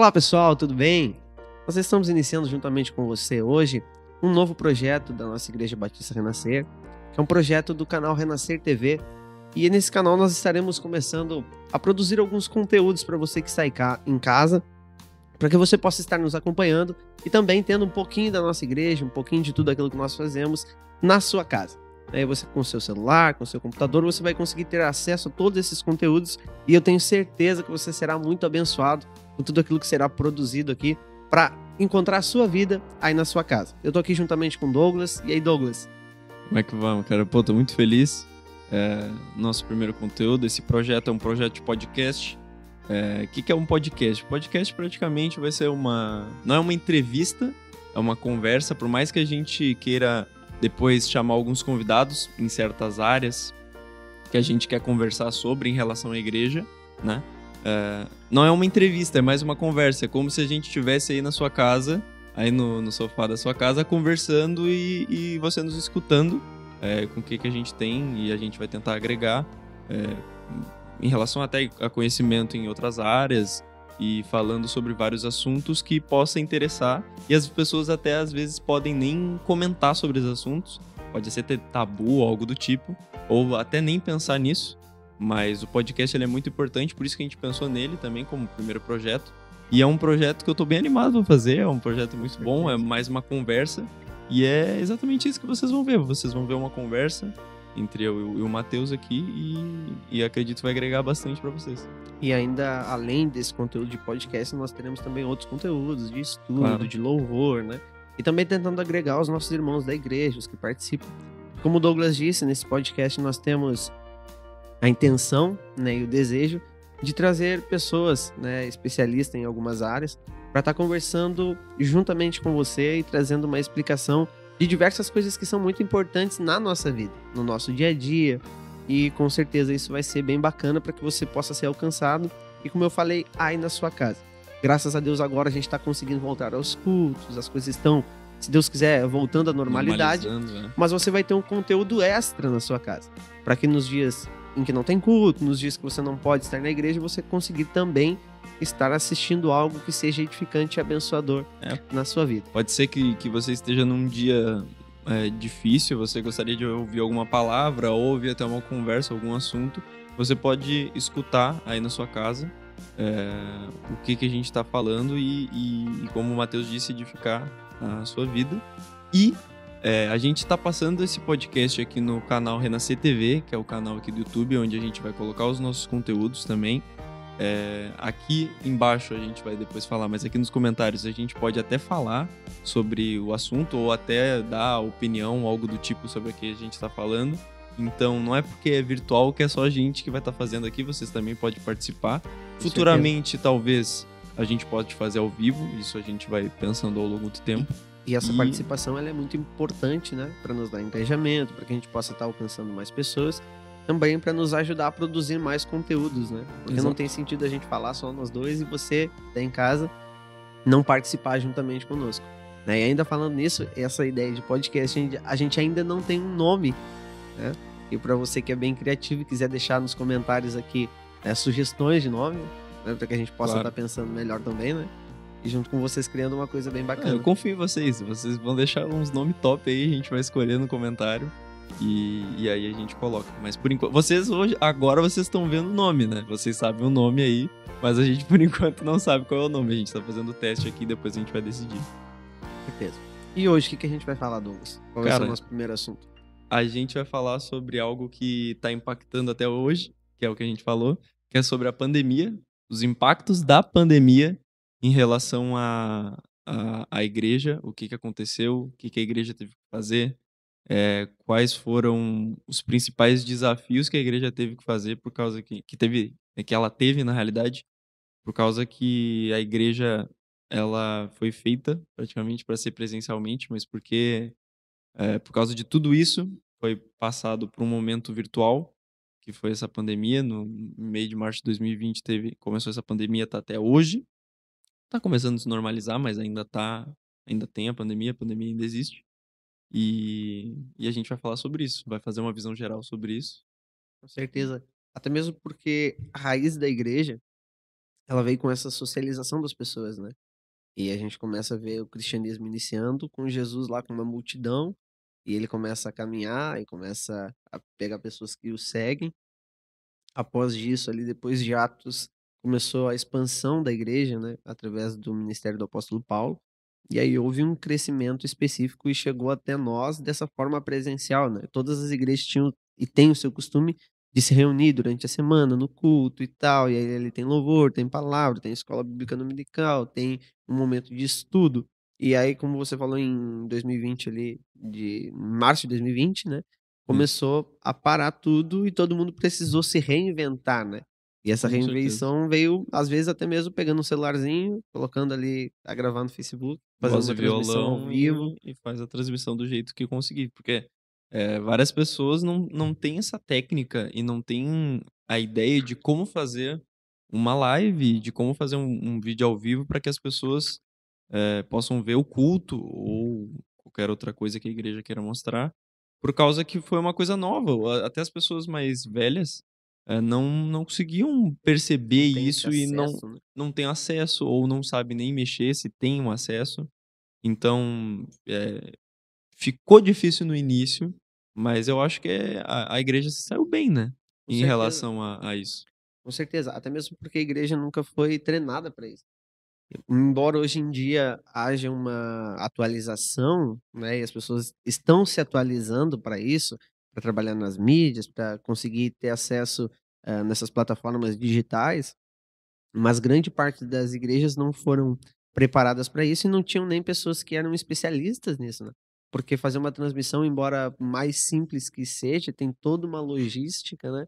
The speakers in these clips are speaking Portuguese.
Olá pessoal, tudo bem? Nós estamos iniciando juntamente com você hoje um novo projeto da nossa Igreja Batista Renascer, que é um projeto do canal Renascer TV. E nesse canal nós estaremos começando a produzir alguns conteúdos para você que está em casa, para que você possa estar nos acompanhando e também tendo um pouquinho da nossa igreja, um pouquinho de tudo aquilo que nós fazemos na sua casa. Aí você com o seu celular, com o seu computador, você vai conseguir ter acesso a todos esses conteúdos e eu tenho certeza que você será muito abençoado com tudo aquilo que será produzido aqui para encontrar a sua vida aí na sua casa. Eu tô aqui juntamente com o Douglas. E aí, Douglas? Como é que vamos, cara? Pô, tô muito feliz. Nosso primeiro conteúdo, esse projeto é um projeto de podcast. O que é um podcast? Podcast praticamente vai ser não é uma entrevista, é uma conversa, por mais que a gente queira depois chamar alguns convidados em certas áreas que a gente quer conversar sobre em relação à igreja, né? Não é uma entrevista, é mais uma conversa. É como se a gente estivesse aí na sua casa, aí no sofá da sua casa, conversando e você nos escutando com o que a gente tem, e a gente vai tentar agregar em relação até a conhecimento em outras áreas e falando sobre vários assuntos que possa interessar, e as pessoas até às vezes podem nem comentar sobre os assuntos, pode ser ter tabu ou algo do tipo, ou até nem pensar nisso, mas o podcast ele é muito importante, por isso que a gente pensou nele também como primeiro projeto, e é um projeto que eu tô bem animado pra fazer, é um projeto muito bom, é mais uma conversa, e é exatamente isso que vocês vão ver uma conversa entre eu e o Matheus aqui, e acredito que vai agregar bastante para vocês. E ainda, além desse conteúdo de podcast, nós teremos também outros conteúdos de estudo, Claro. de louvor, né? E também tentando agregar os nossos irmãos da igreja, os que participam. Como o Douglas disse, nesse podcast nós temos a intenção, né, e o desejo de trazer pessoas, né, especialistas em algumas áreas, para estar conversando juntamente com você e trazendo uma explicação de diversas coisas que são muito importantes na nossa vida, no nosso dia a dia, e com certeza isso vai ser bem bacana para que você possa ser alcançado e, como eu falei, aí na sua casa. Graças a Deus agora a gente está conseguindo voltar aos cultos, as coisas estão, se Deus quiser, voltando à normalidade, mas você vai ter um conteúdo extra na sua casa, para que nos dias em que não tem culto, nos dias que você não pode estar na igreja, você conseguir também estar assistindo algo que seja edificante e abençoador na sua vida. Pode ser que você esteja num dia difícil, você gostaria de ouvir alguma palavra, ou ouvir até uma conversa, algum assunto, você pode escutar aí na sua casa o que a gente está falando e como o Matheus disse, edificar a sua vida. E a gente está passando esse podcast aqui no canal Renascer TV, que é o canal aqui do YouTube, onde a gente vai colocar os nossos conteúdos também. Aqui embaixo a gente vai depois falar, mas aqui nos comentários a gente pode até falar sobre o assunto ou até dar opinião, algo do tipo sobre o que a gente está falando. Então não é porque é virtual que é só a gente que vai estar fazendo aqui, vocês também podem participar. Futuramente, talvez a gente pode fazer ao vivo, isso a gente vai pensando ao longo do tempo. E essa participação ela é muito importante, né, para nos dar engajamento, para que a gente possa estar alcançando mais pessoas, também para nos ajudar a produzir mais conteúdos, né? Porque Não tem sentido a gente falar só nós dois e você tá em casa não participar juntamente conosco, né? E ainda falando nisso, essa ideia de podcast, a gente ainda não tem um nome, né? E para você que é bem criativo e quiser deixar nos comentários aqui sugestões de nome, né, para que a gente possa estar pensando melhor também, né? E junto com vocês criando uma coisa bem bacana. Eu confio em vocês vão deixar uns nomes top aí, a gente vai escolher no comentário. E aí a gente coloca. Mas por enquanto, agora vocês estão vendo o nome, né? Vocês sabem o nome aí, mas a gente por enquanto não sabe qual é o nome. A gente tá fazendo o teste aqui e depois a gente vai decidir. Certeza. E hoje, o que a gente vai falar, Douglas? Qual vai ser o nosso primeiro assunto? A gente vai falar sobre algo que tá impactando até hoje, que é o que a gente falou, que é sobre a pandemia, os impactos da pandemia em relação à igreja, o que aconteceu, o que a igreja teve que fazer, quais foram os principais desafios que a igreja teve que fazer por causa que ela teve, na realidade, por causa que a igreja ela foi feita praticamente para ser presencialmente, mas porque por causa de tudo isso foi passado para um momento virtual, que foi essa pandemia. No meio de março de 2020 começou essa pandemia, tá até hoje. Tá começando a se normalizar, mas ainda tem a pandemia ainda existe. E a gente vai falar sobre isso, vai fazer uma visão geral sobre isso. Com certeza. Até mesmo porque a raiz da igreja, ela veio com essa socialização das pessoas, né? E a gente começa a ver o cristianismo iniciando com Jesus lá com uma multidão, e ele começa a caminhar e começa a pegar pessoas que o seguem. Após disso, ali, depois de Atos, começou a expansão da igreja, né, através do ministério do apóstolo Paulo. E aí houve um crescimento específico e chegou até nós dessa forma presencial, né? Todas as igrejas tinham e têm o seu costume de se reunir durante a semana no culto e tal. E aí ali tem louvor, tem palavra, tem escola bíblica dominical, tem um momento de estudo. E aí, como você falou em 2020 ali, de março de 2020, né? Sim, Começou a parar tudo e todo mundo precisou se reinventar, né. E essa com certeza. reinvenção veio, às vezes, até mesmo pegando um celularzinho, colocando ali a gravar no Facebook, fazendo Voz e uma transmissão ao violão vivo. e faz a transmissão do jeito que conseguir, porque, várias pessoas não têm essa técnica e não têm a ideia de como fazer uma live, de como fazer um vídeo ao vivo para que as pessoas, possam ver o culto ou qualquer outra coisa que a igreja queira mostrar, por causa que foi uma coisa nova, até as pessoas mais velhas, não conseguiam perceber Não tem esse isso e acesso, né. não têm acesso ou não sabe nem mexer, se tem um acesso. Então, ficou difícil no início, mas eu acho que a igreja se saiu bem, né, Com em certeza, relação a isso. com certeza. Até mesmo porque a igreja nunca foi treinada para isso. Embora hoje em dia haja uma atualização, né, e as pessoas estão se atualizando para isso, para trabalhar nas mídias, para conseguir ter acesso, nessas plataformas digitais, mas grande parte das igrejas não foram preparadas para isso e não tinham nem pessoas que eram especialistas nisso, né. Porque fazer uma transmissão, embora mais simples que seja, tem toda uma logística, né,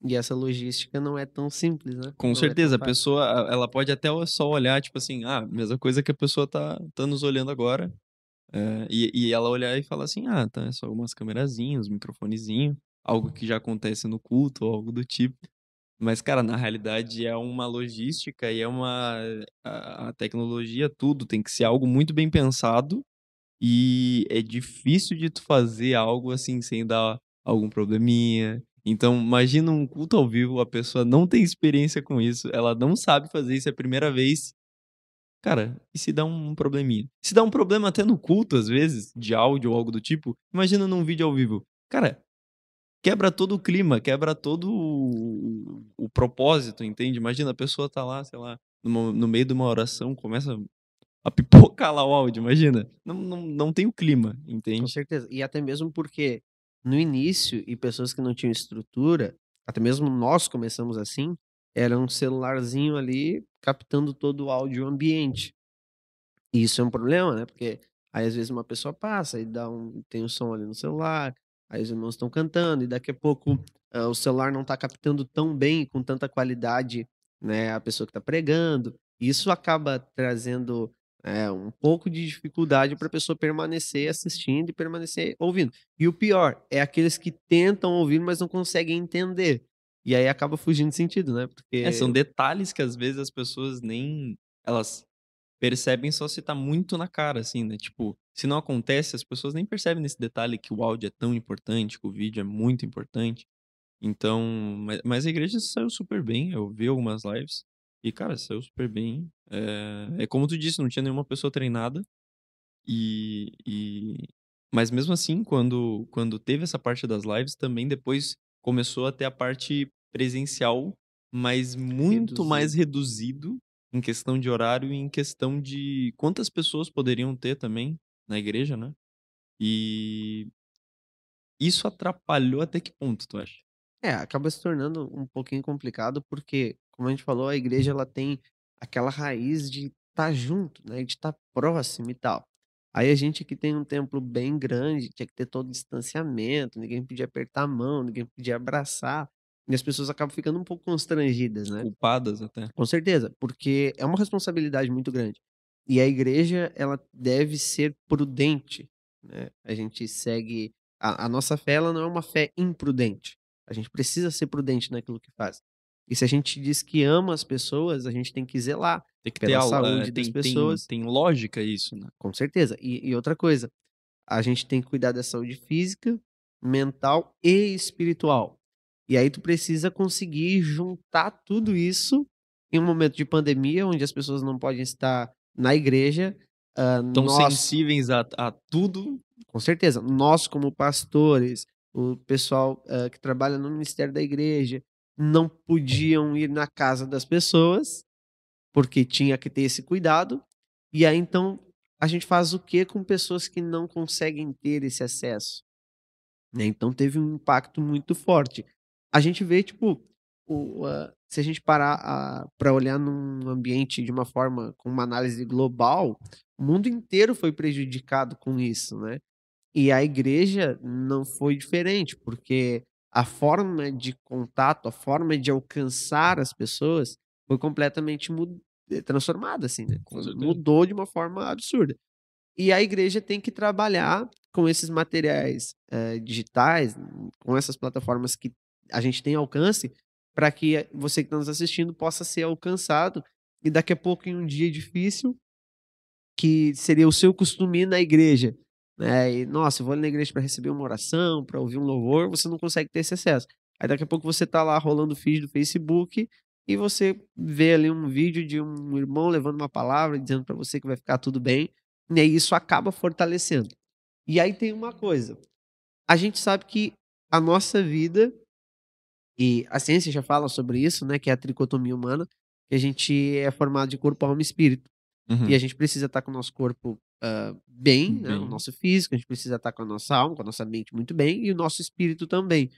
e essa logística não é tão simples, né, Com não é tão certeza, a fácil. pessoa ela pode até só olhar, tipo assim, mesma coisa que a pessoa tá nos olhando agora, e ela olhar e falar assim: "Ah, tá, é só umas camerazinhas, uns microfonezinho", algo que já acontece no culto ou algo do tipo. Mas, cara, na realidade é uma logística e é a tecnologia, tudo tem que ser algo muito bem pensado. E é difícil de tu fazer algo, assim, sem dar algum probleminha. Então, imagina um culto ao vivo, a pessoa não tem experiência com isso, ela não sabe fazer isso, é a primeira vez. Cara, e se dá um probleminha? Se dá um problema até no culto, às vezes, de áudio ou algo do tipo, imagina num vídeo ao vivo. Cara, quebra todo o clima, quebra todo o propósito, entende? Imagina a pessoa tá lá, sei lá, no meio de uma oração, começa a pipocar lá o áudio, imagina. Não tem o clima, Com entende? certeza. E até mesmo porque no início, e pessoas que não tinham estrutura, até mesmo nós começamos assim, era um celularzinho ali captando todo o áudio ambiente. E isso é um problema, né, porque aí às vezes uma pessoa passa e tem um som ali no celular, aí os irmãos estão cantando e daqui a pouco, o celular não está captando tão bem, com tanta qualidade, né, a pessoa que está pregando. E isso acaba trazendo, um pouco de dificuldade para a pessoa permanecer assistindo e permanecer ouvindo. E o pior, é aqueles que tentam ouvir, mas não conseguem entender. E aí acaba fugindo de sentido, né, São porque detalhes que às vezes as pessoas nem elas percebem só se tá muito na cara, assim, né, tipo, se não acontece, as pessoas nem percebem nesse detalhe que o áudio é tão importante, que o vídeo é muito importante. Então, mas a igreja saiu super bem, eu vi algumas lives e, cara, saiu super bem. É como tu disse, não tinha nenhuma pessoa treinada. E mas mesmo assim, quando teve essa parte das lives, também depois começou a ter a parte presencial, mas muito mais reduzido. reduzido em questão de horário e em questão de quantas pessoas poderiam ter também na igreja, né. E isso atrapalhou até que ponto, tu acha? É, acaba se tornando um pouquinho complicado, porque, como a gente falou, a igreja ela tem aquela raiz de estar junto, né, de estar próximo e tal. Aí a gente que tem um templo bem grande, tinha que ter todo o distanciamento, ninguém podia apertar a mão, ninguém podia abraçar, e as pessoas acabam ficando um pouco constrangidas, né? Culpadas até. Com certeza, porque é uma responsabilidade muito grande. E a igreja, ela deve ser prudente, né. A gente segue a nossa fé, ela não é uma fé imprudente. A gente precisa ser prudente naquilo que faz. E se a gente diz que ama as pessoas, a gente tem que zelar Tem que ter pela saúde das pessoas, tem lógica isso, né. com certeza. E outra coisa, a gente tem que cuidar da saúde física, mental e espiritual. E aí tu precisa conseguir juntar tudo isso em um momento de pandemia, onde as pessoas não podem estar na igreja, Tão nós, sensíveis a tudo. com certeza, nós como pastores, o pessoal que trabalha no ministério da igreja, não podiam ir na casa das pessoas, porque tinha que ter esse cuidado. E aí então a gente faz o que com pessoas que não conseguem ter esse acesso, né? Então teve um impacto muito forte. A gente vê, tipo, se a gente parar para olhar num ambiente de uma forma, com uma análise global, o mundo inteiro foi prejudicado com isso, né? E a igreja não foi diferente, porque a forma de contato, a forma de alcançar as pessoas foi completamente transformada, assim, né? Com certeza. Mudou de uma forma absurda. E a igreja tem que trabalhar com esses materiais digitais, com essas plataformas que a gente tem alcance, para que você que está nos assistindo possa ser alcançado. E daqui a pouco, em um dia difícil, que seria o seu costume ir na igreja, né, e nossa, eu vou ali na igreja para receber uma oração, para ouvir um louvor, você não consegue ter esse acesso. Aí daqui a pouco você tá lá rolando o feed do Facebook e você vê ali um vídeo de um irmão levando uma palavra, dizendo para você que vai ficar tudo bem, e aí isso acaba fortalecendo. E aí tem uma coisa, a gente sabe que a nossa vida, e a ciência já fala sobre isso, né, que é a tricotomia humana, que a gente é formado de corpo, alma e espírito. E Uhum. a gente precisa estar com o nosso corpo, bem, né, o Bem, nosso físico, a gente precisa estar com a nossa alma, com a nossa mente muito bem, e o nosso espírito também.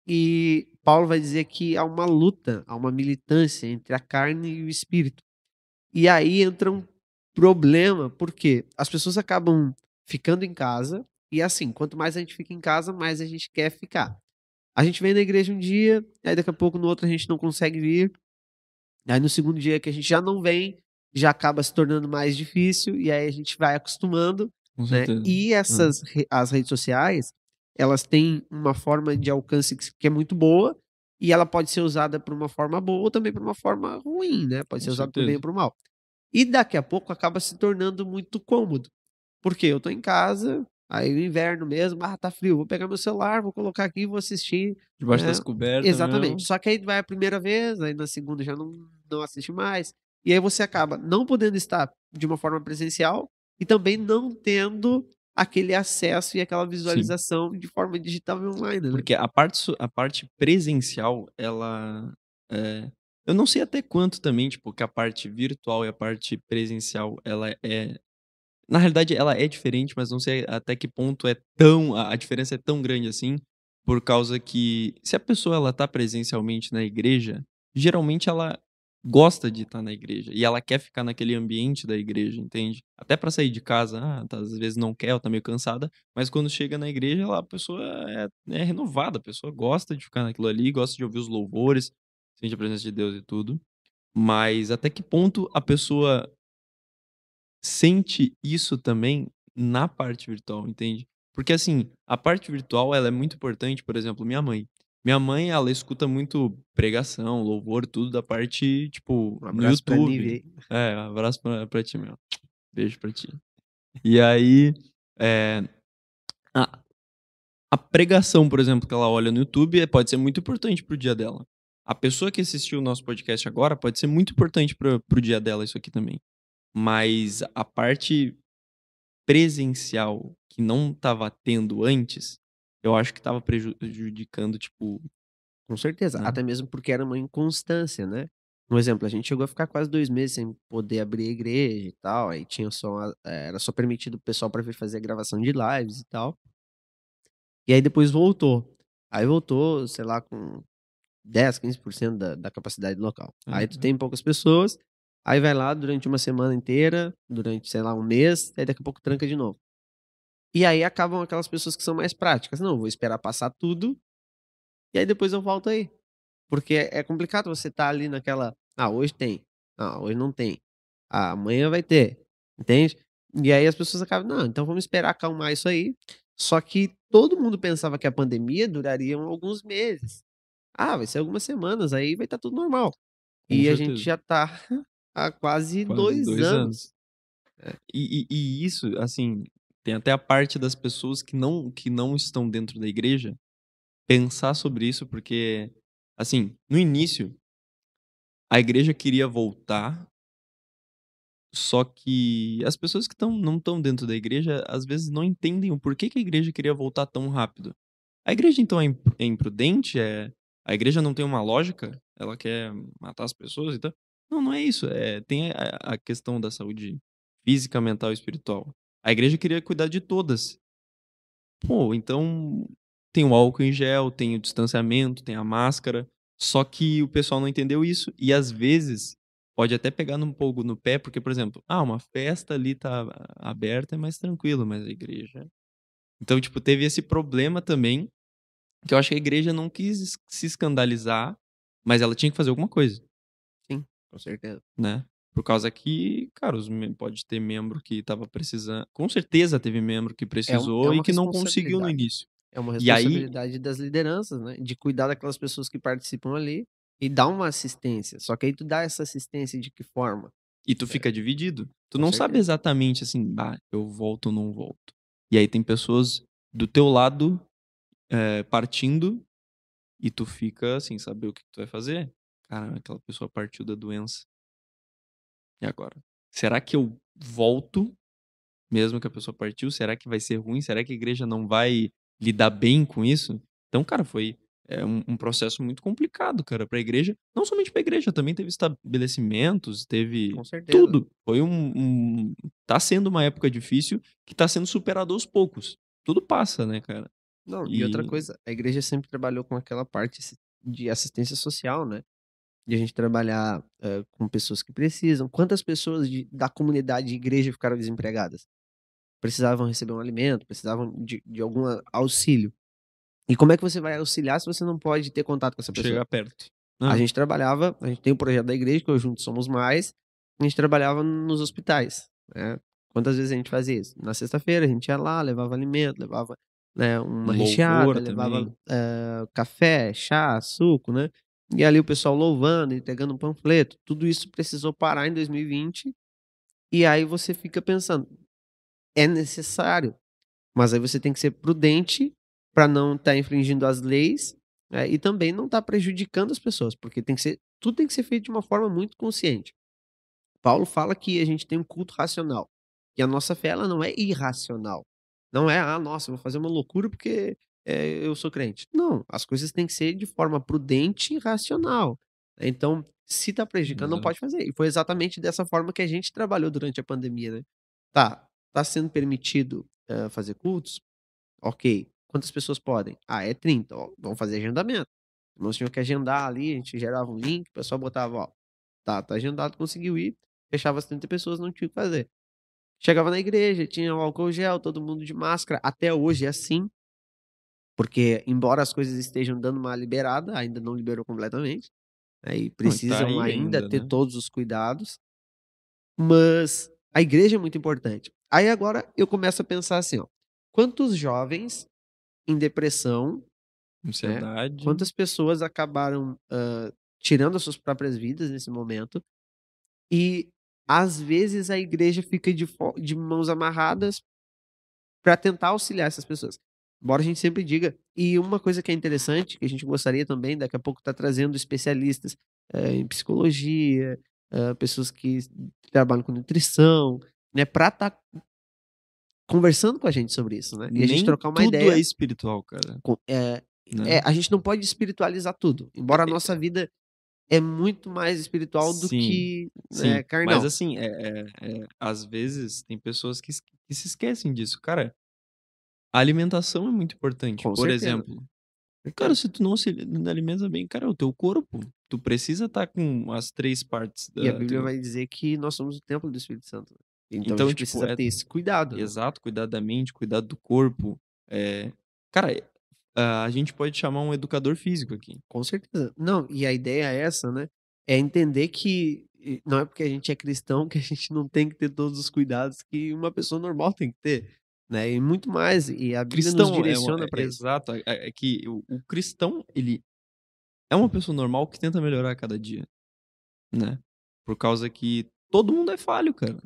E Paulo vai dizer que há uma luta, há uma militância entre a carne e o espírito. E aí entra um problema, porque as pessoas acabam ficando em casa, e assim, quanto mais a gente fica em casa, mais a gente quer ficar. A gente vem na igreja um dia, aí daqui a pouco no outro a gente não consegue vir, aí no segundo dia que a gente já não vem, já acaba se tornando mais difícil, e aí a gente vai acostumando, com né. certeza. E Hã. as redes sociais, elas têm uma forma de alcance que é muito boa, e ela pode ser usada por uma forma boa ou também por uma forma ruim, né, pode Com ser usada para o bem ou certeza. para o mal. E daqui a pouco acaba se tornando muito cômodo. Porque eu tô em casa, aí no inverno mesmo, tá frio, vou pegar meu celular, vou colocar aqui e vou assistir, Debaixo das né. cobertas Exatamente. mesmo. Só que aí vai a primeira vez, aí na segunda já não assiste mais, e aí você acaba não podendo estar de uma forma presencial e também não tendo aquele acesso e aquela Sim. visualização de forma digital e online, né. Porque a parte presencial, ela, eu não sei até quanto também, tipo, que a parte virtual e a parte presencial, ela é na realidade ela é diferente, mas não sei até que ponto é tão a diferença é tão grande assim, por causa que se a pessoa ela tá presencialmente na igreja, geralmente ela gosta de estar na igreja, e ela quer ficar naquele ambiente da igreja, entende. Até pra sair de casa, tá às vezes não quer ou tá meio cansada, mas quando chega na igreja ela a pessoa é renovada, a pessoa gosta de ficar naquilo ali, gosta de ouvir os louvores, sente a presença de Deus e tudo. Mas até que ponto a pessoa sente isso também na parte virtual, entende? Porque, assim, a parte virtual ela é muito importante, por exemplo, minha mãe. Minha mãe, ela escuta muito pregação, louvor, tudo da parte, tipo, Um no abraço pra Nívia YouTube. aí. É, abraço pra ti, meu. Beijo pra ti. E aí, eh, a a pregação, por exemplo, que ela olha no YouTube, pode ser muito importante para o dia dela. A pessoa que assistiu o nosso podcast agora pode ser muito importante para o dia dela isso aqui também. Mas a parte presencial que não estava tendo antes, eu acho que estava prejudicando, tipo, Com certeza, né. até mesmo porque era uma inconstância, né. Um exemplo, a gente chegou a ficar quase 2 meses sem poder abrir a igreja e tal, aí tinha só era só permitido o pessoal para vir fazer a gravação de lives e tal. E aí depois voltou. Aí voltou, sei lá, com 10, 15% da capacidade local. Aí tu É, tem poucas pessoas, aí vai lá durante uma semana inteira, durante, sei lá, um mês, aí daqui a pouco tranca de novo. E aí acabam aquelas pessoas que são mais práticas: "Não, vou esperar passar tudo, e aí depois eu volto aí". Porque é complicado você estar ali naquela: "Ah, hoje tem. Ah, hoje não tem. Ah, amanhã vai ter", entende? E aí as pessoas acabam: "Não, então vamos esperar acalmar isso aí". Só que todo mundo pensava que a pandemia duraria alguns meses. Ah, vai ser algumas semanas, aí vai estar tudo normal. com E a gente certeza. já tá há quase Quase 2 2 anos. anos. E isso, assim, tem até a parte das pessoas que não estão dentro da igreja, pensar sobre isso, porque, assim, no início a igreja queria voltar, só que as pessoas que não estão dentro da igreja, às vezes não entendem o porquê que a igreja queria voltar tão rápido. A igreja, então, é imprudente? A igreja não tem uma lógica? Ela quer matar as pessoas e tal? Não, não é isso. Tem a questão da saúde física, mental e espiritual. A igreja queria cuidar de todas. Pô, então tem o álcool em gel, tem o distanciamento, tem a máscara. Só que o pessoal não entendeu isso. E às vezes pode até pegar um pouco no pé, porque, por exemplo, uma festa ali tá aberta, é mais tranquilo, mas a igreja. Então, tipo, teve esse problema também, que eu acho que a igreja não quis se escandalizar, mas ela tinha que fazer alguma coisa, Sim, com certeza. né? Por causa que, cara, pode ter membro que tava precisando. Com certeza teve membro que É precisou e uma que não conseguiu no responsabilidade. início. É uma E aí, responsabilidade das lideranças, né, de cuidar daquelas pessoas que participam ali e dar uma assistência. Só que aí tu dá essa assistência de que forma? e tu É, fica dividido. Tu com não sabe certeza. exatamente assim, eu volto ou não volto. E aí tem pessoas do teu lado partindo e tu fica sem saber o que tu vai fazer. Cara, aquela pessoa partiu da doença. E agora? Será que eu volto, mesmo que a pessoa partiu? Será que vai ser ruim? Será que a igreja não vai lidar bem com isso? Então, cara, foi um processo muito complicado, cara, pra igreja. Não somente pra igreja, também teve estabelecimentos, teve Com certeza. tudo. Foi tá sendo uma época difícil que tá sendo superado aos poucos. Tudo passa, né, cara? Não, e outra E coisa, a igreja sempre trabalhou com aquela parte de assistência social, né, de a gente trabalhar, com pessoas que precisam. Quantas pessoas da comunidade de igreja ficaram desempregadas? Precisavam receber um alimento, precisavam de algum auxílio. E como é que você vai auxiliar se você não pode ter contato com essa pessoa? chegar perto. A gente tem um projeto da igreja, que é o Juntos Somos Mais, a gente trabalhava nos hospitais, né. Quantas vezes a gente fazia isso? Na sexta-feira a gente ia lá, levava alimento, levava, né, uma recheada, Louvor levava, também. café, chá, suco, né, e ali o pessoal louvando, entregando um panfleto, tudo isso precisou parar em 2020, e aí você fica pensando: "É necessário", mas aí você tem que ser prudente para não estar infringindo as leis, e também não estar prejudicando as pessoas, porque tudo tem que ser feito de uma forma muito consciente. Paulo fala que a gente tem um culto racional, que a nossa fé ela não é irracional. Não é: "Ah, nossa, eu vou fazer uma loucura porque, eu sou crente". Não, as coisas têm que ser de forma prudente e racional. Então, se está prejudicando, não Exato. pode fazer. E foi exatamente dessa forma que a gente trabalhou durante a pandemia, né. Tá sendo permitido, fazer cultos? Ok. Quantas pessoas podem? Ah, é 30. Ó, vamos fazer agendamento. Nós tínhamos que agendar ali, a gente gerava um link, o pessoal botava: "Ó, tá agendado, conseguiu ir", fechava as 30 pessoas, não tinha o que fazer. Chegava na igreja, tinha o álcool gel, todo mundo de máscara, até hoje é assim, porque embora as coisas estejam dando uma liberada, ainda não liberou completamente, né, e Não, e tá precisam aí ainda ainda, ter né. todos os cuidados, mas a igreja é muito importante. Aí agora eu começo a pensar assim, ó, quantos jovens em depressão, né, Ansiedade. quantas pessoas acabaram, tirando as suas próprias vidas nesse momento, e às vezes a igreja fica de mãos amarradas para tentar auxiliar essas pessoas. Embora a gente sempre diga e uma coisa que é interessante, que a gente gostaria também daqui a pouco tá trazendo especialistas, em psicologia, pessoas que trabalham com nutrição, né, pra estar conversando com a gente sobre isso, né, e a gente Nem trocar uma tudo é ideia espiritual, cara, com né. a gente não pode espiritualizar tudo, embora a nossa vida é muito mais espiritual do Sim, que, sim. Mas carnal. assim, às vezes tem pessoas que se esquecem disso. Cara, a alimentação é muito importante. Com Por certeza, exemplo, cara, certeza. se tu não se alimenta bem, cara, é o teu corpo. Tu precisa estar com as 3 partes E a da Bíblia teu vai dizer que nós somos o templo do Espírito Santo, né. Então a então, gente tipo, precisa ter esse cuidado, né. exato, cuidar da mente, cuidar do corpo. Cara, a gente pode chamar um educador físico aqui. Com certeza. Não, e a ideia é essa, né, é entender que não é porque a gente é cristão que a gente não tem que ter todos os cuidados que uma pessoa normal tem que ter, né, e muito mais, e a Bíblia nos Cristão direciona para isso. exato, é que o cristão, ele é uma pessoa normal que tenta melhorar a cada dia, né. Por causa que todo mundo é falho, cara.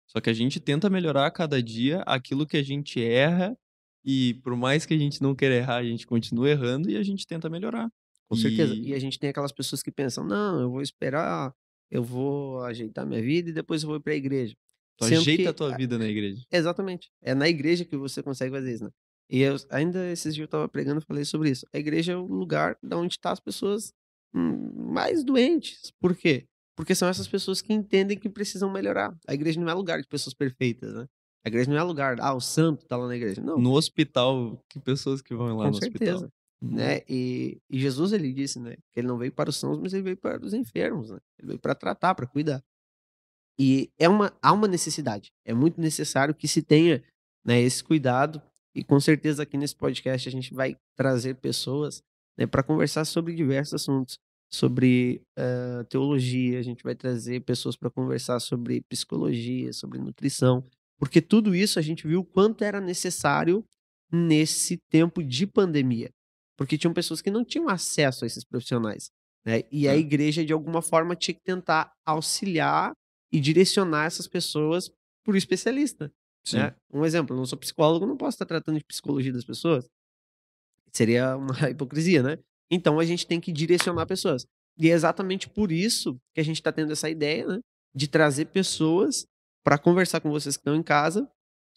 Só que a gente tenta melhorar a cada dia aquilo que a gente erra, e por mais que a gente não queira errar, a gente continua errando e a gente tenta melhorar. Com certeza. E a gente tem aquelas pessoas que pensam, não, eu vou esperar, eu vou ajeitar minha vida e depois eu vou para a igreja. Tu Sendo ajeita a que, tua vida na igreja. exatamente, é na igreja que você consegue fazer isso, né? E ainda esses dias eu estava pregando e falei sobre isso. A igreja é o lugar de onde estão as pessoas mais doentes. Por quê? Porque são essas pessoas que entendem que precisam melhorar. A igreja não é lugar de pessoas perfeitas, né? A igreja não é lugar, o santo tá lá na igreja. Não, No hospital, que pessoas que vão lá com no hospital. certeza. Né? E Jesus, ele disse, né, que ele não veio para os sãos, mas ele veio para os enfermos, né? Ele veio para tratar, para cuidar. E há uma necessidade, é muito necessário que se tenha, né, esse cuidado, e com certeza aqui nesse podcast a gente vai trazer pessoas, né, para conversar sobre diversos assuntos, sobre teologia, a gente vai trazer pessoas para conversar sobre psicologia, sobre nutrição, porque tudo isso a gente viu o quanto era necessário nesse tempo de pandemia, porque tinham pessoas que não tinham acesso a esses profissionais, né, e a É. igreja de alguma forma tinha que tentar auxiliar e direcionar essas pessoas para o especialista, Sim. né. Um exemplo, eu não sou psicólogo, não posso estar tratando de psicologia das pessoas, seria uma hipocrisia, né. Então a gente tem que direcionar pessoas. E é exatamente por isso que a gente está tendo essa ideia, né, de trazer pessoas para conversar com vocês que estão em casa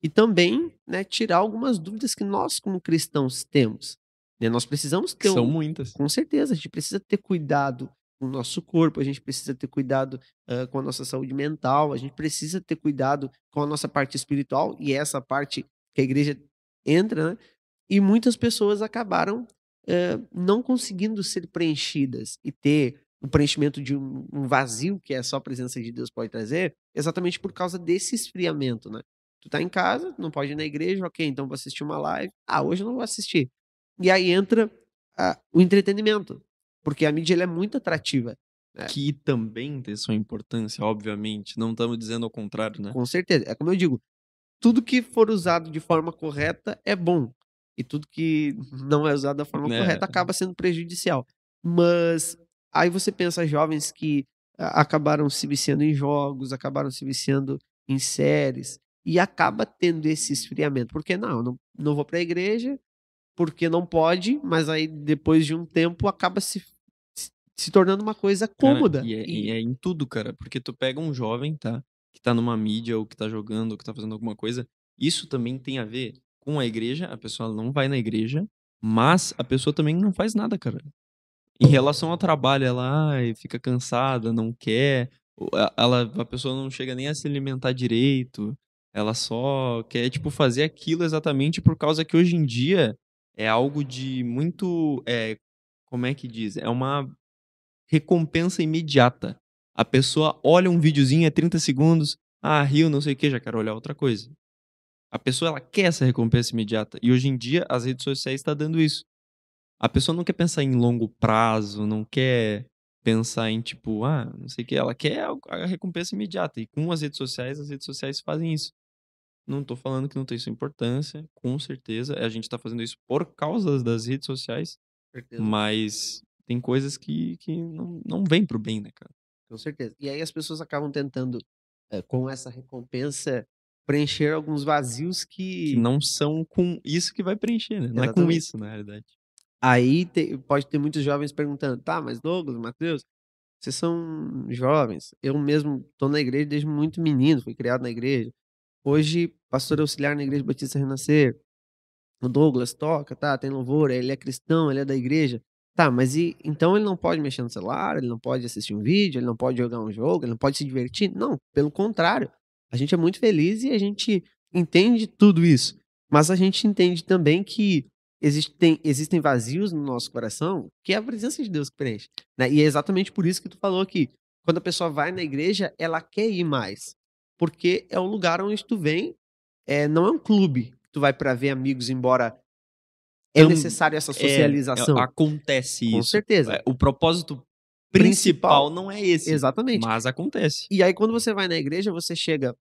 e também, né, tirar algumas dúvidas que nós como cristãos temos, né. Nós precisamos Que ter são muitas. com certeza, a gente precisa ter cuidado com o nosso corpo, a gente precisa ter cuidado, com a nossa saúde mental, a gente precisa ter cuidado com a nossa parte espiritual, e é essa parte que a igreja entra, né, e muitas pessoas acabaram, não conseguindo ser preenchidas e ter o preenchimento de um vazio que é só a presença de Deus pode trazer, exatamente por causa desse esfriamento, né. Tu tá em casa, não pode ir na igreja, ok, então vou assistir uma live. "Ah, hoje eu não vou assistir". E aí entra, o entretenimento, porque a mídia ela é muito atrativa, né. Que também tem sua importância, obviamente. Não estamos dizendo ao contrário, né? Com certeza. É como eu digo, tudo que for usado de forma correta é bom, e tudo que não é usado da forma Né? correta acaba sendo prejudicial. Mas aí você pensa jovens que acabaram se viciando em jogos, acabaram se viciando em séries, e acaba tendo esse esfriamento, porque não, eu não vou para a igreja, porque não pode, mas aí depois de um tempo acaba se tornando uma coisa Cara, cômoda. e é em tudo, cara, porque tu pega um jovem, tá, que tá numa mídia ou que tá jogando ou que tá fazendo alguma coisa, isso também tem a ver com a igreja, a pessoa não vai na igreja, mas a pessoa também não faz nada, cara. Em relação ao trabalho, ela, ai, fica cansada, não quer, a pessoa não chega nem a se alimentar direito, ela só quer, tipo, fazer aquilo exatamente por causa que hoje em dia é algo de muito, como é que diz? É uma recompensa imediata. A pessoa olha um videozinho, é 30 segundos, riu, não sei o quê, já quero olhar outra coisa. A pessoa, ela quer essa recompensa imediata, e hoje em dia as redes sociais tá dando isso. A pessoa não quer pensar em longo prazo, não quer pensar em tipo, não sei o quê, ela quer a recompensa imediata, e com as redes sociais fazem isso. Não tô falando que não tem sua importância, com certeza, a gente tá fazendo isso por causa das redes sociais, Certeza. mas tem coisas que não vêm para o bem, né, cara. Com certeza. E aí as pessoas acabam tentando, com essa recompensa, preencher alguns vazios Que que não são com isso que vai preencher, né, não é com exatamente. isso, na realidade. Aí pode ter muitos jovens perguntando: "Tá, mas Douglas, Mateus, vocês são jovens, eu mesmo estou na igreja desde muito menino, fui criado na igreja. Hoje, pastor auxiliar na Igreja Batista Renascer. O Douglas toca, tá, tem louvor, ele é cristão, ele é da igreja. Tá, mas então ele não pode mexer no celular, ele não pode assistir um vídeo, ele não pode jogar um jogo, ele não pode se divertir? Não, pelo contrário. A gente é muito feliz e a gente entende tudo isso. Mas a gente entende também que existem vazios no nosso coração que é a presença de Deus que preenche, né? E é exatamente por isso que tu falou que quando a pessoa vai na igreja, ela quer ir mais. Porque é um lugar onde tu vem, não é um clube que tu vai para ver amigos, embora é Tam necessário essa socialização. acontece Com isso. certeza. O propósito principal Principal não é esse, exatamente. mas acontece. E aí quando você vai na igreja, você chega,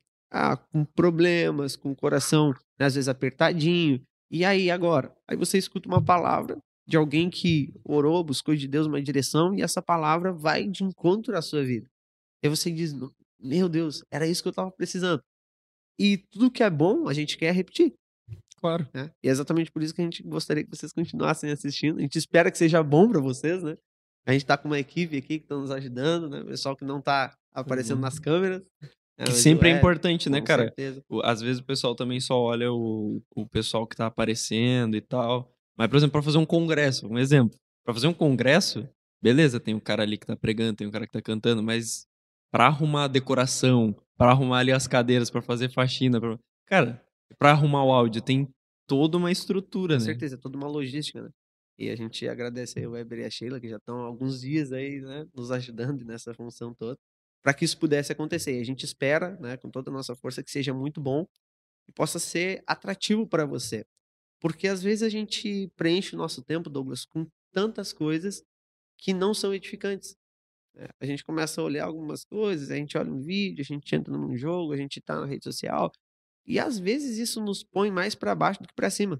com problemas, com o coração, né, às vezes apertadinho. E aí agora? Aí você escuta uma palavra de alguém que orou, buscou de Deus uma direção, e essa palavra vai de encontro à sua vida. Aí você diz: "Meu Deus, era isso que eu estava precisando". E tudo que é bom, a gente quer repetir. Claro. né? E é exatamente por isso que a gente gostaria que vocês continuassem assistindo. A gente espera que seja bom para vocês, né? A gente tá com uma equipe aqui que está nos ajudando, né? O pessoal que não tá aparecendo nas Uhum. câmeras, né? Que Mas o sempre é Web, importante, né, com cara? certeza. Às vezes o pessoal também só olha o pessoal que tá aparecendo e tal. Mas, por exemplo, pra fazer um congresso, um exemplo. Pra fazer um congresso, beleza, tem um cara ali que tá pregando, tem um cara que tá cantando, mas pra arrumar a decoração, pra arrumar ali as cadeiras, pra fazer faxina, cara, pra arrumar o áudio, tem toda uma estrutura, Com né? certeza, é toda uma logística, né? E a gente agradece aí o Weber e a Sheila, que já estão há alguns dias aí, né, nos ajudando nessa função toda, para que isso pudesse acontecer. E a gente espera, né, com toda a nossa força, que seja muito bom e possa ser atrativo para você. Porque às vezes a gente preenche o nosso tempo, Douglas, com tantas coisas que não são edificantes, né? A gente começa a olhar algumas coisas, a gente olha um vídeo, a gente entra num jogo, a gente está na rede social, e às vezes isso nos põe mais para baixo do que para cima,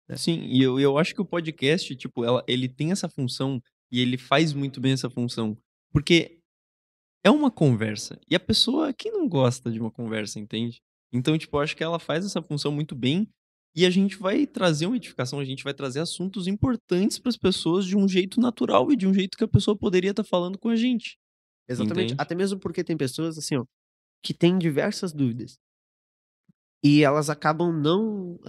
né? Sim, e eu acho que o podcast, tipo, ele tem essa função e ele faz muito bem essa função. Porque é uma conversa. E a pessoa, quem não gosta de uma conversa, entende? Então, tipo, eu acho que ela faz essa função muito bem e a gente vai trazer uma edificação, a gente vai trazer assuntos importantes para as pessoas de um jeito natural e de um jeito que a pessoa poderia estar falando com a gente, Exatamente, entende? até mesmo porque tem pessoas, assim, ó, que têm diversas dúvidas, e elas acabam não,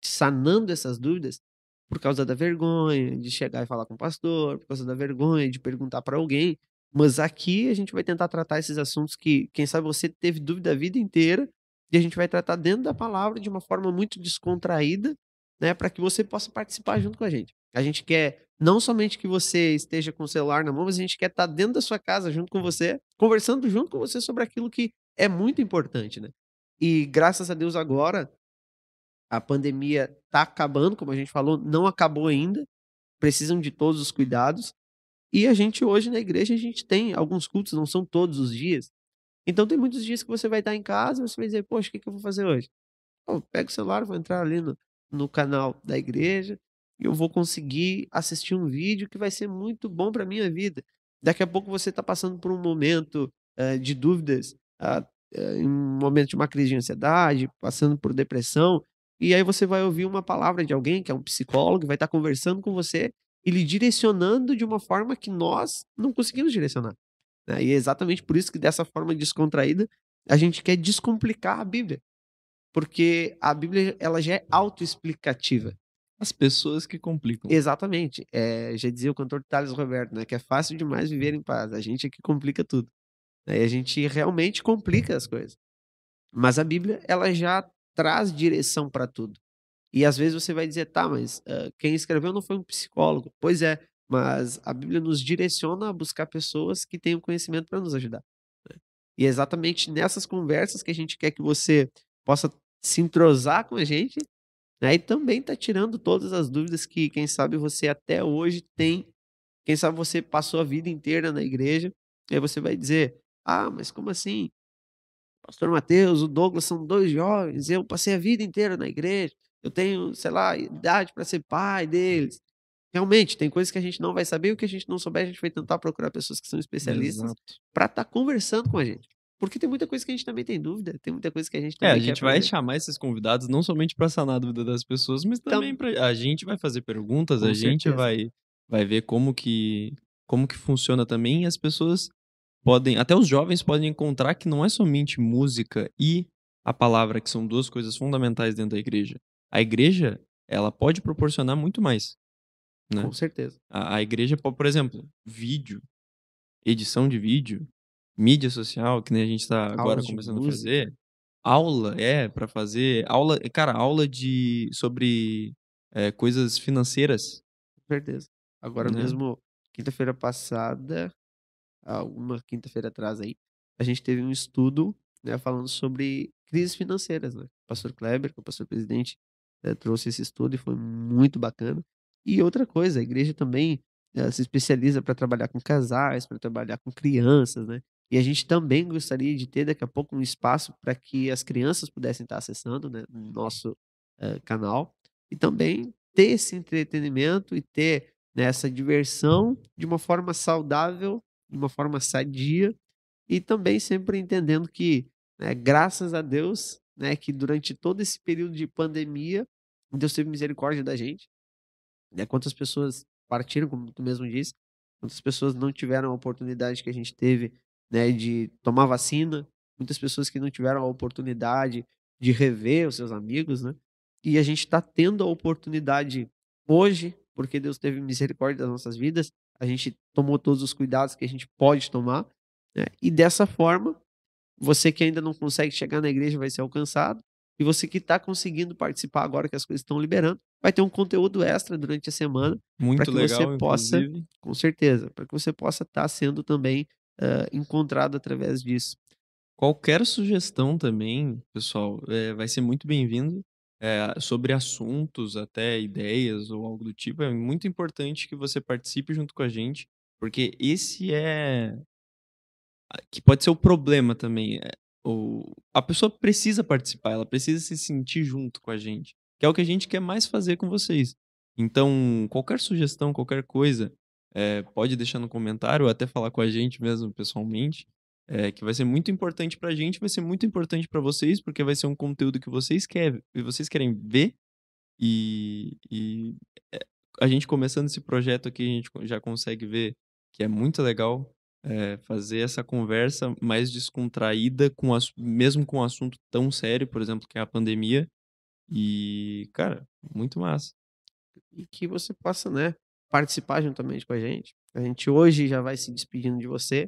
sanando essas dúvidas por causa da vergonha de chegar e falar com o pastor, por causa da vergonha de perguntar para alguém, mas aqui a gente vai tentar tratar esses assuntos que, quem sabe, você teve dúvida a vida inteira, e a gente vai tratar dentro da palavra de uma forma muito descontraída, né, para que você possa participar junto com a gente. A gente quer não somente que você esteja com o celular na mão, mas a gente quer estar dentro da sua casa junto com você, conversando junto com você sobre aquilo que é muito importante, né. E graças a Deus agora, a pandemia está acabando, como a gente falou, não acabou ainda, precisam de todos os cuidados. E a gente hoje na igreja, a gente tem alguns cultos, não são todos os dias. Então tem muitos dias que você vai estar em casa, você vai dizer: "Poxa, o que que eu vou fazer hoje?". Pô, pego o celular, vou entrar ali no canal da igreja, e eu vou conseguir assistir um vídeo que vai ser muito bom para minha vida. Daqui a pouco você está passando por um momento, de dúvidas, em um momento de uma crise de ansiedade, passando por depressão, e aí você vai ouvir uma palavra de alguém que é um psicólogo, vai estar conversando com você e lhe direcionando de uma forma que nós não conseguimos direcionar, né. E é exatamente por isso que dessa forma descontraída, a gente quer descomplicar a Bíblia. Porque a Bíblia, ela já é autoexplicativa. As pessoas que complicam. Exatamente. Já dizia o cantor Thales Roberto, né, que é fácil demais viver em paz, a gente é que complica tudo, né, e a gente realmente complica as coisas. Mas a Bíblia, ela já traz direção para tudo. E às vezes você vai dizer: "Tá, mas, quem escreveu não foi um psicólogo". Pois é, mas a Bíblia nos direciona a buscar pessoas que tenham conhecimento para nos ajudar, né. E é exatamente nessas conversas que a gente quer que você possa se entrosar com a gente, né, e também tá tirando todas as dúvidas que, quem sabe, você até hoje tem. Quem sabe você passou a vida inteira na igreja, e aí você vai dizer: "Ah, mas como assim? Pastor Mateus, o Douglas são 2 jovens, eu passei a vida inteira na igreja, eu tenho, sei lá, idade para ser pai deles". Realmente, tem coisas que a gente não vai saber, e o que a gente não souber, a gente vai tentar procurar pessoas que são especialistas Exato. para estar conversando com a gente. Porque tem muita coisa que a gente também tem dúvida, tem muita coisa que a gente É, a também quer gente vai aprender. chamar esses convidados não somente para sanar a dúvida das pessoas, mas também Então, para a gente vai fazer perguntas, a com gente certeza. vai ver como que funciona também e as pessoas podem, até os jovens podem encontrar que não é somente música e a palavra que são 2 coisas fundamentais dentro da igreja. A igreja, ela pode proporcionar muito mais, né. Com certeza. A igreja por exemplo, vídeo, edição de vídeo, mídia social, que nem a gente está agora Aulas de começando a música, fazer. Aula, para fazer aula cara, aula sobre, coisas financeiras, com certeza. Agora né. mesmo, quinta-feira passada, uma quinta-feira atrás aí, a gente teve um estudo, né, falando sobre crises financeiras, né. O pastor Kleber, que é o pastor presidente, trouxe esse estudo e foi muito bacana. E outra coisa, a igreja também, se especializa para trabalhar com casais, para trabalhar com crianças, né. E a gente também gostaria de ter daqui a pouco um espaço para que as crianças pudessem estar acessando, né, no nosso, canal, e também ter esse entretenimento e ter, né, essa diversão de uma forma saudável, de uma forma sadia, e também sempre entendendo que, né, graças a Deus, né, que durante todo esse período de pandemia, Deus teve misericórdia da gente, né? Quantas pessoas partiram, como tu mesmo disse, quantas pessoas não tiveram a oportunidade que a gente teve, né, de tomar vacina, muitas pessoas que não tiveram a oportunidade de rever os seus amigos, né? E a gente está tendo a oportunidade hoje, porque Deus teve misericórdia das nossas vidas, a gente tomou todos os cuidados que a gente pode tomar, né? E dessa forma, você que ainda não consegue chegar na igreja vai ser alcançado. E você que está conseguindo participar agora que as coisas estão liberando, vai ter um conteúdo extra durante a semana para Muito que você legal, possa, inclusive. com certeza, para que você possa estar sendo também encontrado através disso. Qualquer sugestão também, pessoal, vai ser muito bem-vindo. Sobre assuntos, até ideias ou algo do tipo, é muito importante que você participe junto com a gente, porque esse que pode ser o problema também. A pessoa precisa participar, ela precisa se sentir junto com a gente, que é o que a gente quer mais fazer com vocês. Então, qualquer sugestão, qualquer coisa, pode deixar no comentário ou até falar com a gente mesmo pessoalmente, que vai ser muito importante pra gente, vai ser muito importante pra vocês, porque vai ser um conteúdo que vocês querem ver e a gente começando esse projeto aqui, a gente já consegue ver que é muito legal, fazer essa conversa mais descontraída mesmo com um assunto tão sério, por exemplo, que é a pandemia. E, cara, muito massa. E que você possa, né, participar juntamente com a gente. A gente hoje já vai se despedindo de você.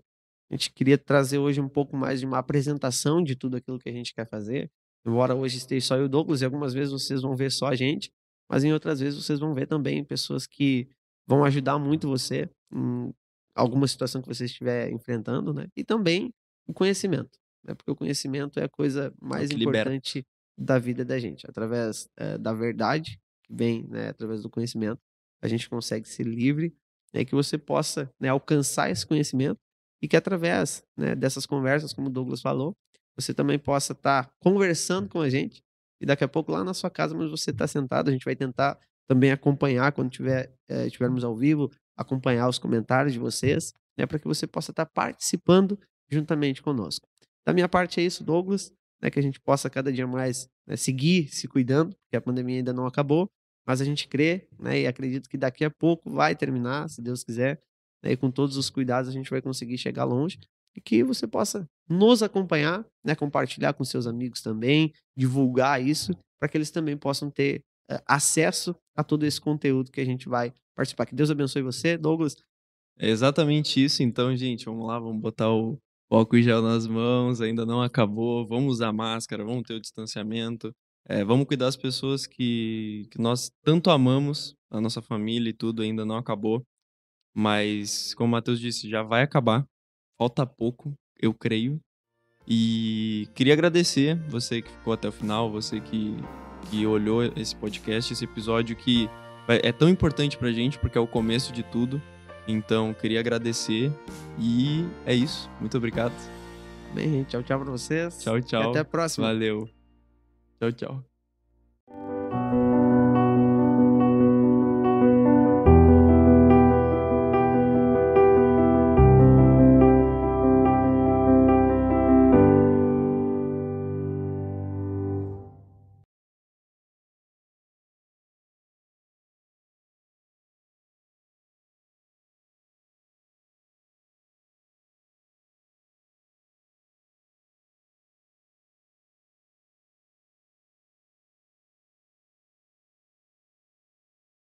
A gente queria trazer hoje um pouco mais de uma apresentação de tudo aquilo que a gente quer fazer. Embora hoje esteja só eu e o Douglas, e algumas vezes vocês vão ver só a gente, mas em outras vezes vocês vão ver também pessoas que vão ajudar muito você em alguma situação que você estiver enfrentando, né? E também o conhecimento, né? Porque o conhecimento é a coisa É o mais que liberta. importante da vida da gente, através da verdade que vem, né, através do conhecimento, a gente consegue ser livre, né, que você possa, né, alcançar esse conhecimento e que através, né, dessas conversas, como o Douglas falou, você também possa estar conversando com a gente e daqui a pouco lá na sua casa, onde você está sentado, a gente vai tentar também acompanhar quando tivermos ao vivo, acompanhar os comentários de vocês, né, para que você possa estar participando juntamente conosco. Da minha parte é isso, Douglas, né, que a gente possa cada dia mais, né, seguir se cuidando, porque a pandemia ainda não acabou, mas a gente crê, né, e acredito que daqui a pouco vai terminar, se Deus quiser, né, e com todos os cuidados a gente vai conseguir chegar longe e que você possa nos acompanhar, né, compartilhar com seus amigos também, divulgar isso, para que eles também possam ter acesso a todo esse conteúdo que a gente vai participar. Que Deus abençoe você, Douglas. É exatamente isso. Então, gente, vamos lá, vamos botar o álcool em gel nas mãos, ainda não acabou, vamos usar máscara, vamos ter o distanciamento, vamos cuidar das pessoas que nós tanto amamos, a nossa família e tudo ainda não acabou, mas como o Matheus disse, já vai acabar, falta pouco, eu creio, e queria agradecer você que ficou até o final, você que olhou esse podcast, esse episódio que é tão importante pra gente, porque é o começo de tudo. Então, queria agradecer e é isso. Muito obrigado. Bem, gente, tchau, tchau para vocês Tchau, e até tchau. a próxima. Valeu. Tchau, tchau.